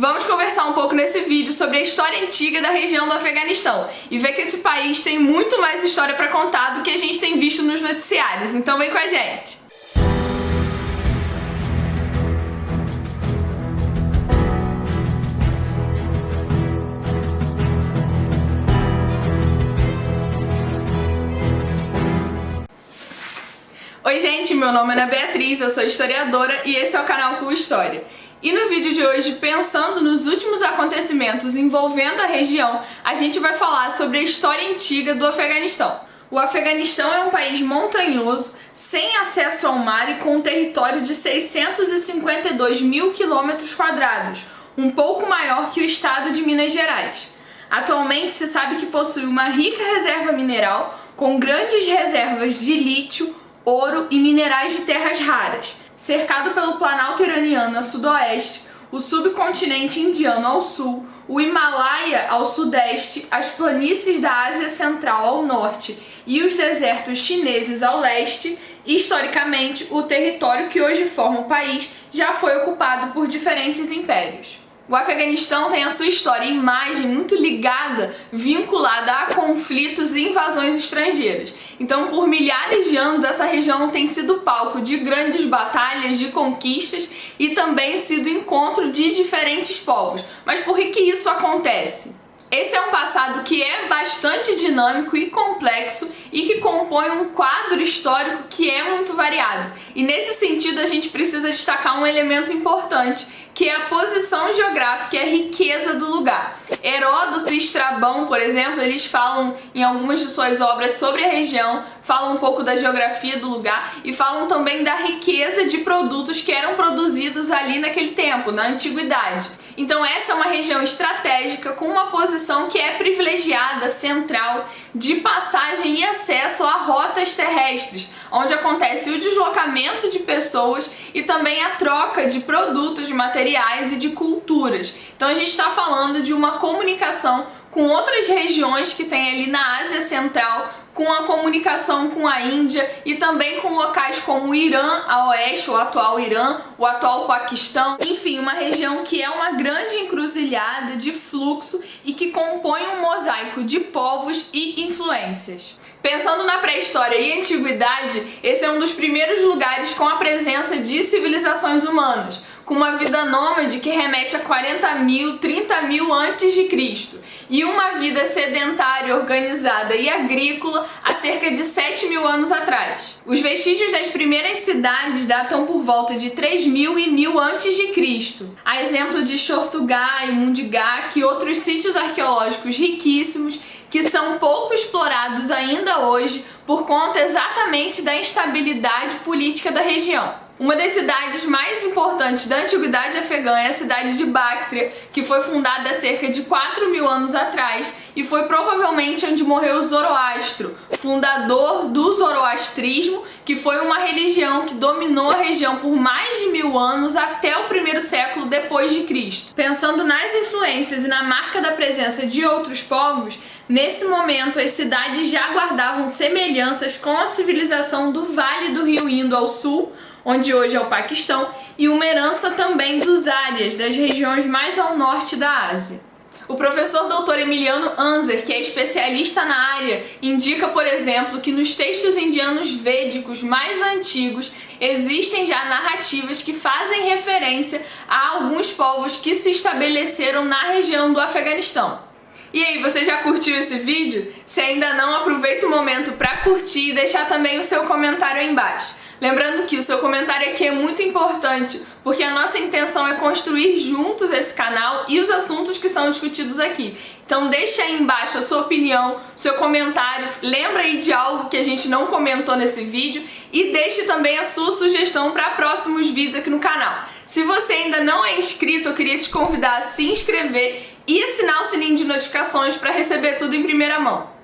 Vamos conversar um pouco nesse vídeo sobre a história antiga da região do Afeganistão e ver que esse país tem muito mais história para contar do que a gente tem visto nos noticiários. Então vem com a gente! Oi gente, meu nome é Ana Beatriz, eu sou historiadora e esse é o canal Cool História. E no vídeo de hoje, pensando nos últimos acontecimentos envolvendo a região, a gente vai falar sobre a história antiga do Afeganistão. O Afeganistão é um país montanhoso, sem acesso ao mar e com um território de 652 mil quilômetros quadrados, um pouco maior que o estado de Minas Gerais. Atualmente se sabe que possui uma rica reserva mineral, com grandes reservas de lítio, ouro e minerais de terras raras, cercado pelo Planalto Iraniano a sudoeste, o subcontinente indiano ao sul, o Himalaia ao sudeste, as planícies da Ásia Central ao norte e os desertos chineses ao leste. Historicamente, o território que hoje forma o país já foi ocupado por diferentes impérios. O Afeganistão tem a sua história e imagem muito ligada, vinculada a conflitos e invasões estrangeiras. Então, por milhares de anos, essa região tem sido palco de grandes batalhas, de conquistas e também sido encontro de diferentes povos. Mas por que isso acontece? Esse é um passado que é bastante dinâmico e complexo e que compõe um quadro histórico que é muito variado. E nesse sentido a gente precisa destacar um elemento importante, que é a posição geográfica e a riqueza do lugar. Heródoto e Estrabão, por exemplo, eles falam em algumas de suas obras sobre a região, falam um pouco da geografia do lugar e falam também da riqueza de produtos que eram produzidos ali naquele tempo, na antiguidade. Então essa é uma região estratégica com uma posição que é privilegiada, central, de passagem e acesso a rotas terrestres, onde acontece o deslocamento de pessoas e também a troca de produtos, de materiais e de culturas. Então a gente está falando de uma comunicação com outras regiões que tem ali na Ásia Central, com a comunicação com a Índia e também com locais como o Irã a oeste, o atual Irã, o atual Paquistão. Enfim, uma região que é uma grande encruzilhada de fluxo e que compõe um mosaico de povos e influências. Pensando na pré-história e antiguidade, esse é um dos primeiros lugares com a presença de civilizações humanas, com uma vida nômade que remete a 40 mil, 30 mil antes de Cristo, e uma vida sedentária, organizada e agrícola há cerca de 7 mil anos atrás. Os vestígios das primeiras cidades datam por volta de 3.000 e 1000 antes de Cristo. A exemplo de Chortugá e Mundigá, e outros sítios arqueológicos riquíssimos que são pouco explorados ainda hoje por conta exatamente da instabilidade política da região. Uma das cidades mais importantes da antiguidade afegã é a cidade de Bactria, que foi fundada há cerca de 4.000 anos atrás e foi provavelmente onde morreu Zoroastro, fundador do zoroastrismo, que foi uma religião que dominou a região por mais de 1000 anos até o primeiro século depois de Cristo. Pensando nas influências e na marca da presença de outros povos, nesse momento as cidades já guardavam semelhanças com a civilização do Vale do Rio Indo ao sul, onde hoje é o Paquistão, e uma herança também dos Árias, das regiões mais ao norte da Ásia. O professor Dr. Emiliano Anzer, que é especialista na área, indica, por exemplo, que nos textos indianos védicos mais antigos existem já narrativas que fazem referência a alguns povos que se estabeleceram na região do Afeganistão. E aí, você já curtiu esse vídeo? Se ainda não, aproveita o momento para curtir e deixar também o seu comentário aí embaixo. Lembrando que o seu comentário aqui é muito importante, porque a nossa intenção é construir juntos esse canal e os assuntos que são discutidos aqui. Então deixa aí embaixo a sua opinião, seu comentário, lembra aí de algo que a gente não comentou nesse vídeo e deixe também a sua sugestão para próximos vídeos aqui no canal. Se você ainda não é inscrito, eu queria te convidar a se inscrever e assinar o sininho de notificações para receber tudo em primeira mão.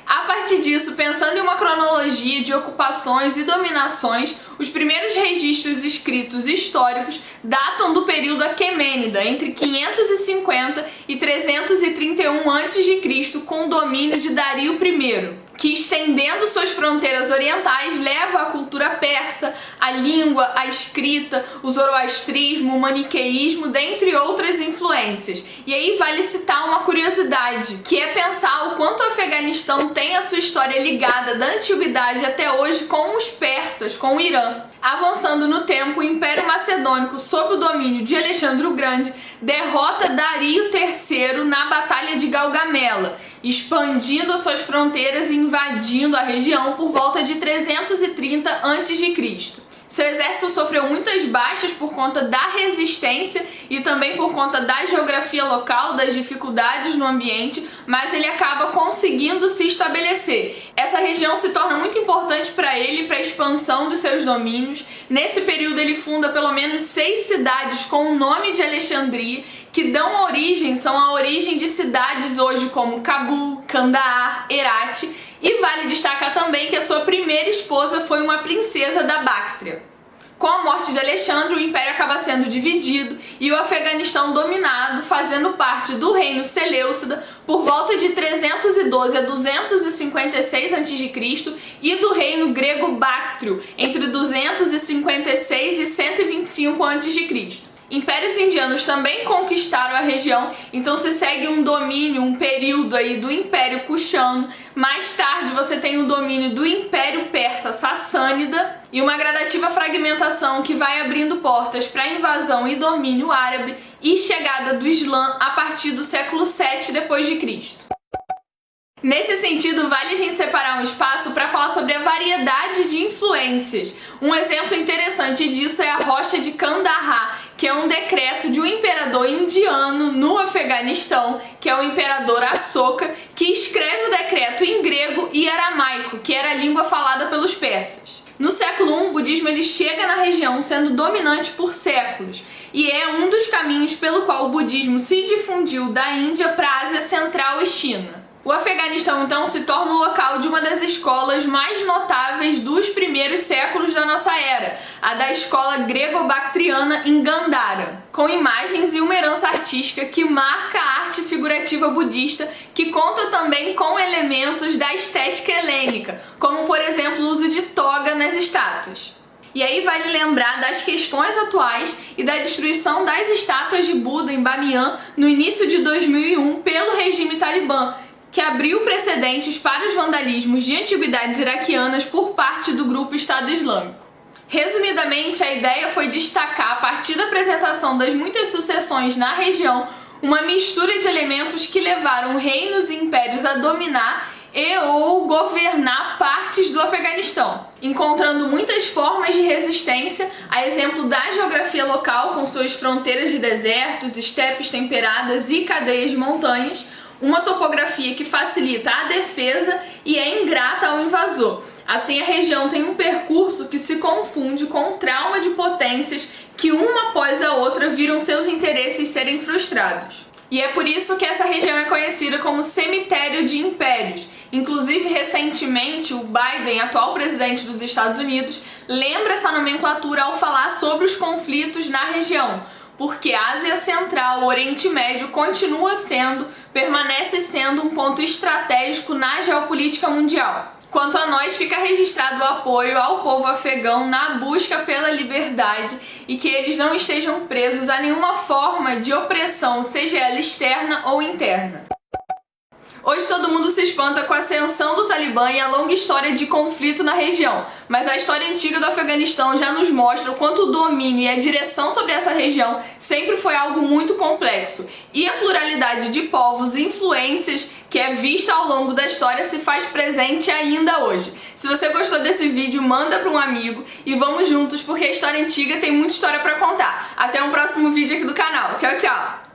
A partir disso, pensando em uma cronologia de ocupações e dominações, os primeiros registros escritos históricos datam do período aquemênida, entre 550 e 331 a.C., com o domínio de Dario I, que, estendendo suas fronteiras orientais, leva a cultura persa, a língua, a escrita, o zoroastrismo, o maniqueísmo, dentre outras influências. E aí vale citar uma curiosidade, que é pensar o quanto o Afeganistão tem a sua história ligada da antiguidade até hoje com os persas, com o Irã. Avançando no tempo, o Império Macedônico, sob o domínio de Alexandre o Grande, derrota Dario III na Batalha de Gaugamela, expandindo as suas fronteiras e invadindo a região por volta de 330 a.C. Seu exército sofreu muitas baixas por conta da resistência e também por conta da geografia local, das dificuldades no ambiente, mas ele acaba conseguindo se estabelecer. Essa região se torna muito importante para ele, para a expansão dos seus domínios. Nesse período ele funda pelo menos 6 cidades com o nome de Alexandria, que são a origem de cidades hoje como Cabul, Kandahar, Herat. E vale destacar também que a sua primeira esposa foi uma princesa da Bactria. Com a morte de Alexandre, o império acaba sendo dividido e o Afeganistão dominado, fazendo parte do reino Seleucida por volta de 312 a 256 a.C. e do reino grego Báctrio entre 256 e 125 a.C. Impérios indianos também conquistaram a região, então se segue um domínio, um período aí do Império Kushano. Mais tarde você tem o domínio do Império Persa Sassânida e uma gradativa fragmentação que vai abrindo portas para a invasão e domínio árabe e chegada do Islã a partir do século 7 d.C. Nesse sentido, vale a gente separar um espaço para falar sobre a variedade de influências. Um exemplo interessante disso é a Rocha de Kandahar, que é um decreto de um imperador indiano no Afeganistão, que é o imperador Ashoka, que escreve o decreto em grego e aramaico, que era a língua falada pelos persas. No século I, o budismo ele chega na região sendo dominante por séculos, e é um dos caminhos pelo qual o budismo se difundiu da Índia para a Ásia Central e China. O Afeganistão, então, se torna o local de uma das escolas mais notáveis dos primeiros séculos da nossa era, a da escola grego-bactriana em Gandhara, com imagens e uma herança artística que marca a arte figurativa budista, que conta também com elementos da estética helênica, como, por exemplo, o uso de toga nas estátuas. E aí vale lembrar das questões atuais e da destruição das estátuas de Buda em Bamiyan no início de 2001 pelo regime talibã, que abriu precedentes para os vandalismos de antiguidades iraquianas por parte do grupo Estado Islâmico. Resumidamente, a ideia foi destacar, a partir da apresentação das muitas sucessões na região, uma mistura de elementos que levaram reinos e impérios a dominar ou governar partes do Afeganistão, encontrando muitas formas de resistência, a exemplo da geografia local com suas fronteiras de desertos, estepes temperadas e cadeias de montanhas, uma topografia que facilita a defesa e é ingrata ao invasor. Assim, a região tem um percurso que se confunde com um trauma de potências que, uma após a outra, viram seus interesses serem frustrados. E é por isso que essa região é conhecida como cemitério de impérios. Inclusive, recentemente, o Biden, atual presidente dos Estados Unidos, lembra essa nomenclatura ao falar sobre os conflitos na região, porque a Ásia Central, o Oriente Médio, permanece sendo um ponto estratégico na geopolítica mundial. Quanto a nós, fica registrado o apoio ao povo afegão na busca pela liberdade e que eles não estejam presos a nenhuma forma de opressão, seja ela externa ou interna. Hoje todo mundo se espanta com a ascensão do Talibã e a longa história de conflito na região, mas a história antiga do Afeganistão já nos mostra o quanto o domínio e a direção sobre essa região sempre foi algo muito complexo, e a pluralidade de povos e influências que é vista ao longo da história se faz presente ainda hoje. Se você gostou desse vídeo, manda para um amigo e vamos juntos, porque a história antiga tem muita história para contar. Até um próximo vídeo aqui do canal. Tchau, tchau!